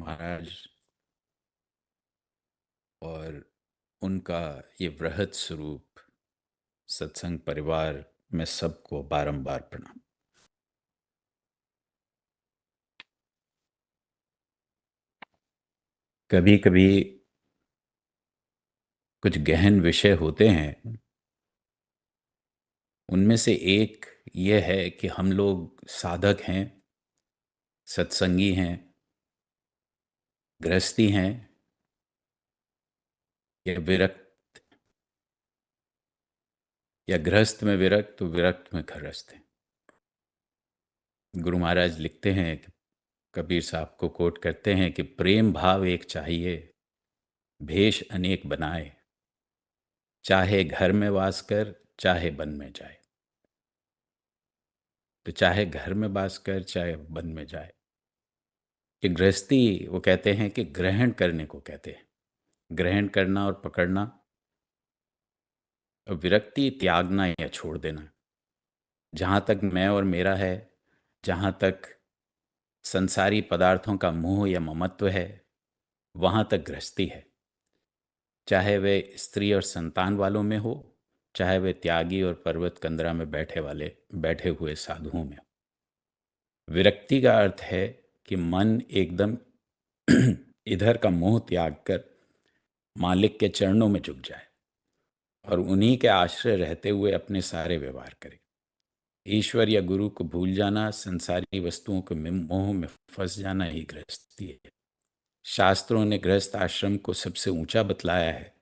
महाराज और उनका ये वृहद स्वरूप सत्संग परिवार में सबको बारंबार प्रणाम। कभी कभी कुछ गहन विषय होते हैं, उनमें से एक यह है कि हम लोग साधक हैं, सत्संगी हैं, गृहस्थी हैं या विरक्त, या गृहस्थ में विरक्त तो विरक्त में गृहस्थ हैं। गुरु महाराज लिखते हैं, कबीर साहब को कोट करते हैं कि प्रेम भाव एक चाहिए, भेष अनेक बनाए, चाहे घर में वास कर चाहे वन में जाए। तो चाहे घर में वास कर चाहे वन में जाए, कि गृहस्थी वो कहते हैं कि ग्रहण करने को कहते हैं, ग्रहण करना और पकड़ना, और विरक्ति त्यागना या छोड़ देना। जहाँ तक मैं और मेरा है, जहाँ तक संसारी पदार्थों का मोह या ममत्व है, वहाँ तक गृहस्थी है। चाहे वे स्त्री और संतान वालों में हो, चाहे वे त्यागी और पर्वत कंदरा में बैठे हुए साधुओं में हो। विरक्ति का अर्थ है कि मन एकदम इधर का मोह त्याग कर मालिक के चरणों में झुक जाए और उन्हीं के आश्रय रहते हुए अपने सारे व्यवहार करे। ईश्वर या गुरु को भूल जाना, संसारी वस्तुओं के मोह में फंस जाना ही गृहस्थी है। शास्त्रों ने गृहस्थ आश्रम को सबसे ऊंचा बतलाया है।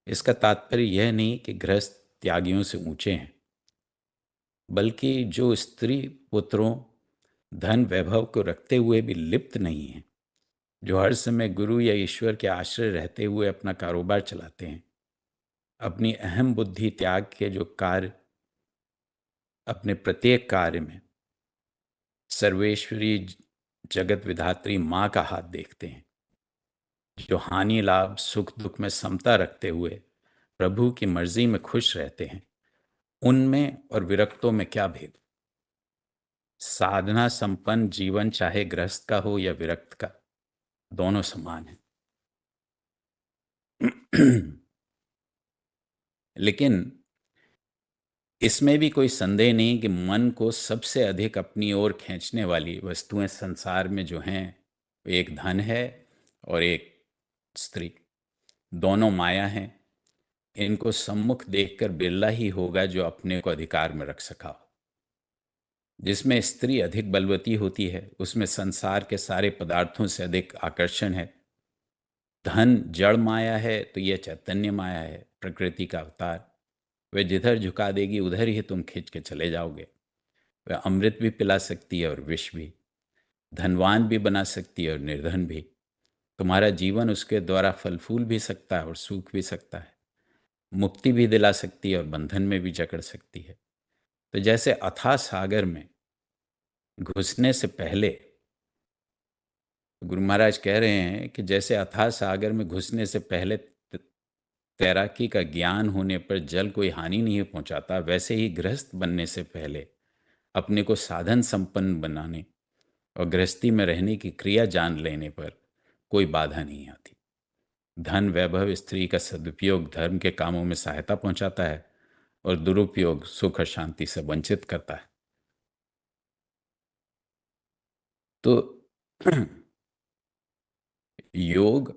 इसका तात्पर्य यह नहीं कि गृहस्थ त्यागियों से ऊंचे हैं, बल्कि जो स्त्री पुत्रों धन वैभव को रखते हुए भी लिप्त नहीं हैं, जो हर समय गुरु या ईश्वर के आश्रय रहते हुए अपना कारोबार चलाते हैं, अपनी अहम बुद्धि त्याग के जो कार्य अपने प्रत्येक कार्य में सर्वेश्वरी जगत विधात्री माँ का हाथ देखते हैं, जो हानि लाभ सुख दुख में समता रखते हुए प्रभु की मर्जी में खुश रहते हैं, उनमें और विरक्तों में क्या भेद। साधना संपन्न जीवन चाहे गृहस्थ का हो या विरक्त का, दोनों समान है। लेकिन इसमें भी कोई संदेह नहीं कि मन को सबसे अधिक अपनी ओर खींचने वाली वस्तुएं संसार में जो हैं, एक धन है और एक स्त्री। दोनों माया हैं। इनको सम्मुख देखकर बिरला ही होगा जो अपने को अधिकार में रख सका हो। जिसमें स्त्री अधिक बलवती होती है, उसमें संसार के सारे पदार्थों से अधिक आकर्षण है। धन जड़ माया है तो यह चैतन्य माया है, प्रकृति का अवतार। वह जिधर झुका देगी उधर ही तुम खींच के चले जाओगे। वह अमृत भी पिला सकती है और विष भी, धनवान भी बना सकती है और निर्धन भी। तुम्हारा जीवन उसके द्वारा फल फूल भी सकता है और सूख भी सकता है, मुक्ति भी दिला सकती है और बंधन में भी जकड़ सकती है। तो जैसे अथाह सागर में घुसने से पहले, गुरु महाराज कह रहे हैं कि जैसे अथाह सागर में घुसने से पहले तैराकी का ज्ञान होने पर जल कोई हानि नहीं पहुंचाता, वैसे ही गृहस्थ बनने से पहले अपने को साधन संपन्न बनाने और गृहस्थी में रहने की क्रिया जान लेने पर कोई बाधा नहीं आती। धन वैभव स्त्री का सदुपयोग धर्म के कामों में सहायता पहुंचाता है और दुरुपयोग सुख और शांति से वंचित करता है। तो योग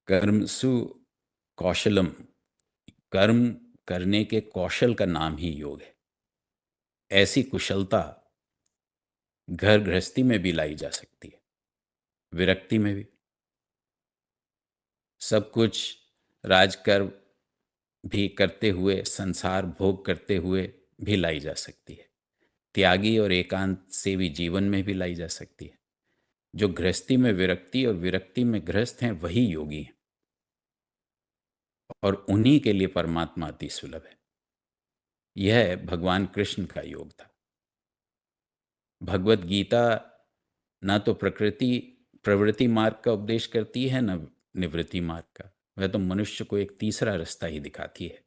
कर्मसु कौशलम, कर्म करने के कौशल का नाम ही योग है। ऐसी कुशलता घर गृहस्थी में भी लाई जा सकती है, विरक्ति में भी। सब कुछ राजकर्म भी करते हुए, संसार भोग करते हुए भी लाई जा सकती है। त्यागी और एकांत सेवी जीवन में भी लाई जा सकती है। जो गृहस्थी में विरक्ति और विरक्ति में गृहस्थ हैं, वही योगी हैं, और उन्हीं के लिए परमात्मा अति सुलभ है। यह भगवान कृष्ण का योग था। भगवत गीता न तो प्रवृत्ति मार्ग का उपदेश करती है, न निवृत्ति मार्ग का। वह तो मनुष्य को एक तीसरा रास्ता ही दिखाती है।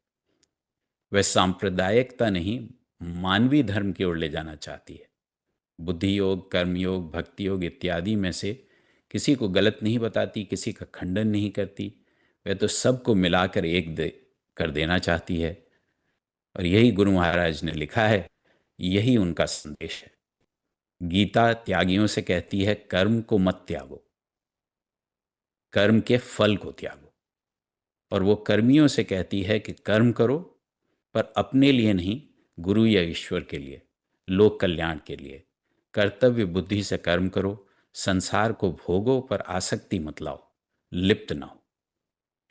वह सांप्रदायिकता नहीं, मानवीय धर्म की ओर ले जाना चाहती है। बुद्धि योग, कर्म योग, भक्ति योग इत्यादि में से किसी को गलत नहीं बताती, किसी का खंडन नहीं करती। वह तो सबको मिलाकर एक कर देना चाहती है। और यही गुरु महाराज ने लिखा है, यही उनका संदेश है। गीता त्यागियों से कहती है, कर्म को मत त्यागो, कर्म के फल को त्यागो। और वो कर्मियों से कहती है कि कर्म करो, पर अपने लिए नहीं, गुरु या ईश्वर के लिए, लोक कल्याण के लिए। कर्तव्य बुद्धि से कर्म करो, संसार को भोगो, पर आसक्ति मत लाओ, लिप्त ना हो।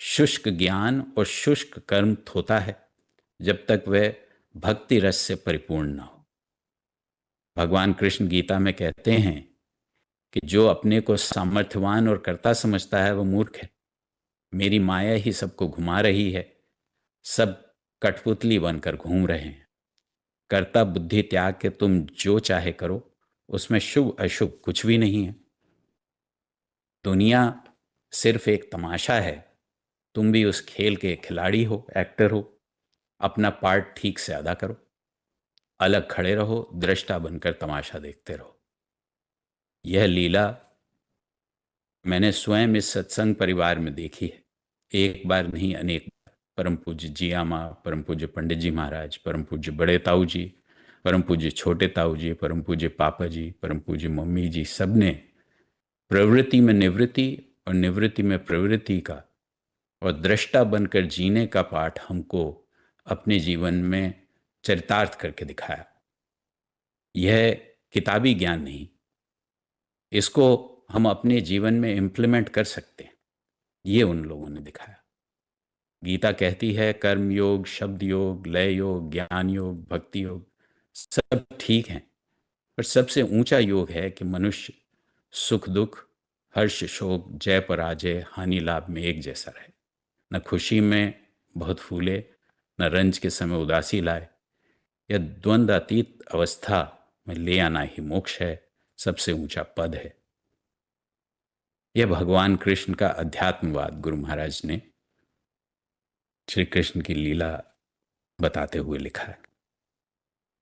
शुष्क ज्ञान और शुष्क कर्म होता है जब तक वह भक्ति रस से परिपूर्ण ना हो। भगवान कृष्ण गीता में कहते हैं कि जो अपने को सामर्थ्यवान और कर्ता समझता है वह मूर्ख है। मेरी माया ही सबको घुमा रही है, सब कठपुतली बनकर घूम रहे हैं। कर्ता बुद्धि त्याग के तुम जो चाहे करो, उसमें शुभ अशुभ कुछ भी नहीं है। दुनिया सिर्फ एक तमाशा है, तुम भी उस खेल के खिलाड़ी हो, एक्टर हो। अपना पार्ट ठीक से अदा करो, अलग खड़े रहो, दृष्टा बनकर तमाशा देखते रहो। यह लीला मैंने स्वयं इस सत्संग परिवार में देखी है, एक बार नहीं अनेक बार। परम पूज्य जिया माँ, परम पूज्य पंडित जी महाराज, परम पूज्य बड़े ताऊ जी, परम पूज्य छोटे ताऊ जी, परम पूज्य पापा जी, परम पूज्य मम्मी जी, सबने प्रवृत्ति में निवृत्ति और निवृत्ति में प्रवृत्ति का और दृष्टा बनकर जीने का पाठ हमको अपने जीवन में चरितार्थ करके दिखाया। यह किताबी ज्ञान नहीं, इसको हम अपने जीवन में इम्प्लीमेंट कर सकते हैं, ये उन लोगों ने दिखाया। गीता कहती है, कर्म योग, शब्द योग, लय योग, ज्ञान योग, भक्ति योग सब ठीक हैं, पर सबसे ऊंचा योग है कि मनुष्य सुख दुख, हर्ष शोक, जय पराजय, हानि लाभ में एक जैसा रहे। न खुशी में बहुत फूले, न रंज के समय उदासी लाए। यह द्वंद्वातीत अवस्था में ले आना ही मोक्ष है, सबसे ऊंचा पद है। यह भगवान कृष्ण का अध्यात्मवाद गुरु महाराज ने श्री कृष्ण की लीला बताते हुए लिखा है।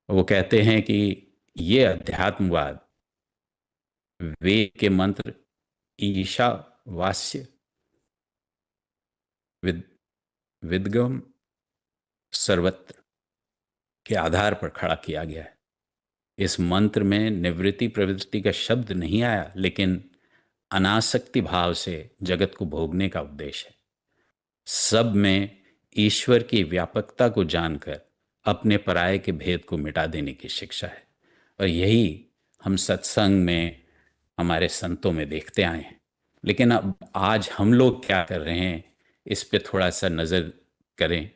वो कहते हैं कि ये अध्यात्मवाद वेद के मंत्र ईशावास्य विद विदगम सर्वत्र के आधार पर खड़ा किया गया है। इस मंत्र में निवृत्ति प्रवृत्ति का शब्द नहीं आया, लेकिन अनासक्ति भाव से जगत को भोगने का उद्देश्य है। सब में ईश्वर की व्यापकता को जानकर अपने पराये के भेद को मिटा देने की शिक्षा है। और यही हम सत्संग में, हमारे संतों में देखते आए हैं। लेकिन अब आज हम लोग क्या कर रहे हैं, इस पे थोड़ा सा नज़र करें,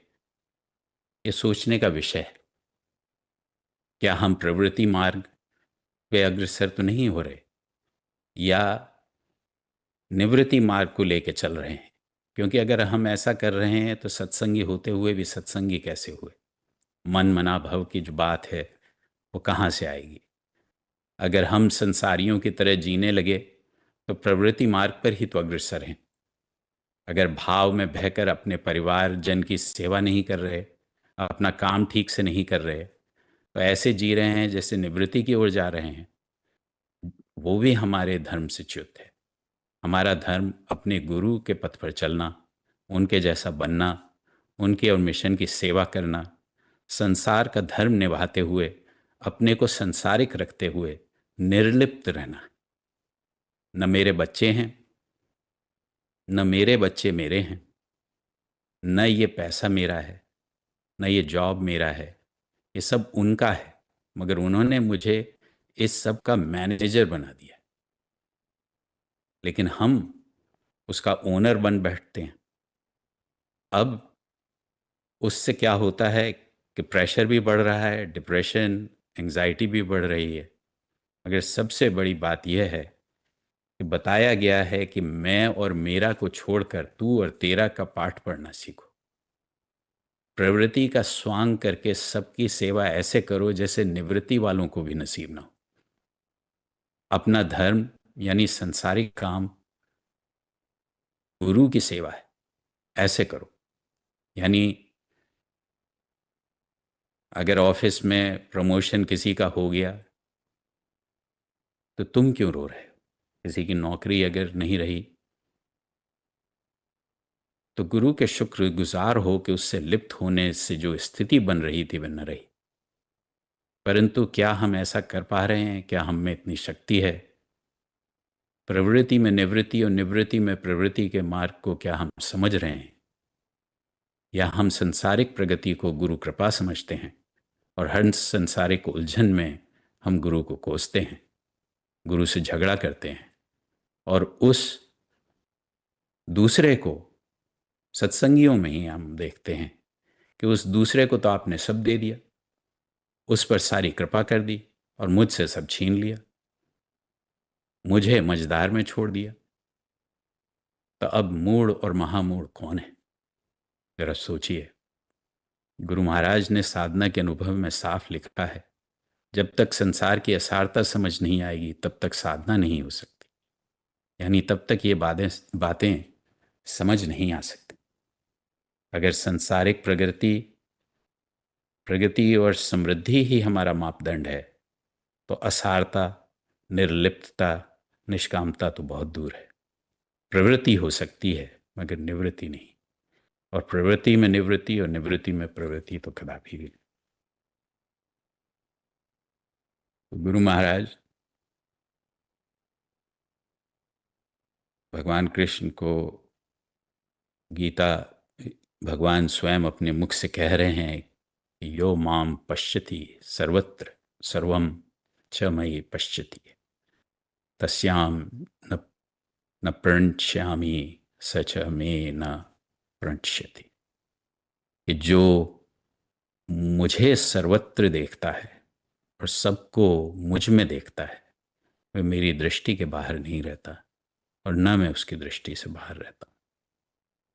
ये सोचने का विषय है। क्या हम प्रवृत्ति मार्ग पे अग्रसर तो नहीं हो रहे, या निवृत्ति मार्ग को लेके चल रहे हैं? क्योंकि अगर हम ऐसा कर रहे हैं तो सत्संगी होते हुए भी सत्संगी कैसे हुए? मन मना भव की जो बात है वो कहाँ से आएगी? अगर हम संसारियों की तरह जीने लगे तो प्रवृत्ति मार्ग पर ही तो अग्रसर हैं। अगर भाव में बहकर अपने परिवार जन की सेवा नहीं कर रहे, अपना काम ठीक से नहीं कर रहे, तो ऐसे जी रहे हैं जैसे निवृत्ति की ओर जा रहे हैं। वो भी हमारे धर्म से च्युत है। हमारा धर्म अपने गुरु के पथ पर चलना, उनके जैसा बनना, उनके और मिशन की सेवा करना, संसार का धर्म निभाते हुए अपने को संसारिक रखते हुए निर्लिप्त रहना। न मेरे बच्चे हैं, न मेरे बच्चे मेरे हैं, न ये पैसा मेरा है, न ये जॉब मेरा है, ये सब उनका है, मगर उन्होंने मुझे इस सब का मैनेजर बना दिया। लेकिन हम उसका ओनर बन बैठते हैं। अब उससे क्या होता है कि प्रेशर भी बढ़ रहा है, डिप्रेशन, एंजाइटी भी बढ़ रही है। मगर सबसे बड़ी बात यह है कि बताया गया है कि मैं और मेरा को छोड़कर तू और तेरा का पाठ पढ़ना सीखो। प्रवृत्ति का स्वांग करके सबकी सेवा ऐसे करो जैसे निवृत्ति वालों को भी नसीब ना हो। अपना धर्म यानी संसारिक काम गुरु की सेवा है, ऐसे करो। यानी अगर ऑफिस में प्रमोशन किसी का हो गया तो तुम क्यों रो रहे हो? किसी की नौकरी अगर नहीं रही तो गुरु के शुक्रगुजार हो कि उससे लिप्त होने से जो स्थिति बन रही थी वह न रही। परंतु क्या हम ऐसा कर पा रहे हैं? क्या हम में इतनी शक्ति है? प्रवृत्ति में निवृत्ति और निवृत्ति में प्रवृत्ति के मार्ग को क्या हम समझ रहे हैं? या हम संसारिक प्रगति को गुरु कृपा समझते हैं और हर संसारिक उलझन में हम गुरु को कोसते हैं, गुरु से झगड़ा करते हैं और उस दूसरे को सत्संगियों में ही हम देखते हैं कि उस दूसरे को तो आपने सब दे दिया, उस पर सारी कृपा कर दी और मुझसे सब छीन लिया, मुझे मझधार में छोड़ दिया। तो अब मूढ़ और महामूढ़ कौन है? जरा सोचिए। गुरु महाराज ने साधना के अनुभव में साफ लिखा है, जब तक संसार की असारता समझ नहीं आएगी तब तक साधना नहीं हो सकती। यानी तब तक ये बातें समझ नहीं आ सकती। अगर सांसारिक प्रगति और समृद्धि ही हमारा मापदंड है तो असारता, निर्लिप्तता, निष्कामता तो बहुत दूर है। प्रवृत्ति हो सकती है मगर निवृत्ति नहीं, और प्रवृत्ति में निवृत्ति और निवृत्ति में प्रवृत्ति तो कदापि भी। तो गुरु महाराज भगवान कृष्ण को गीता, भगवान स्वयं अपने मुख से कह रहे हैं कि यो माम पश्यति सर्वत्र सर्वम च मयि पश्यति तस्याम न न प्रणश्यामि स च मे न प्रणश्यति। कि जो मुझे सर्वत्र देखता है और सबको मुझ में देखता है वह मेरी दृष्टि के बाहर नहीं रहता और न मैं उसकी दृष्टि से बाहर रहता।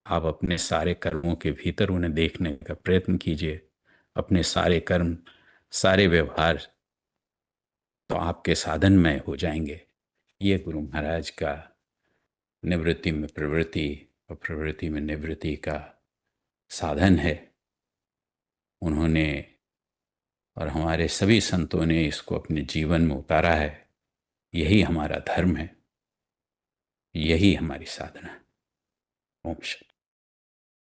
आप अपने सारे कर्मों के भीतर उन्हें देखने का प्रयत्न कीजिए, अपने सारे कर्म, सारे व्यवहार तो आपके साधनमय हो जाएंगे। ये गुरु महाराज का निवृत्ति में प्रवृत्ति और प्रवृत्ति में निवृत्ति का साधन है। उन्होंने और हमारे सभी संतों ने इसको अपने जीवन में उतारा है। यही हमारा धर्म है, यही हमारी साधना है। ओम शांति।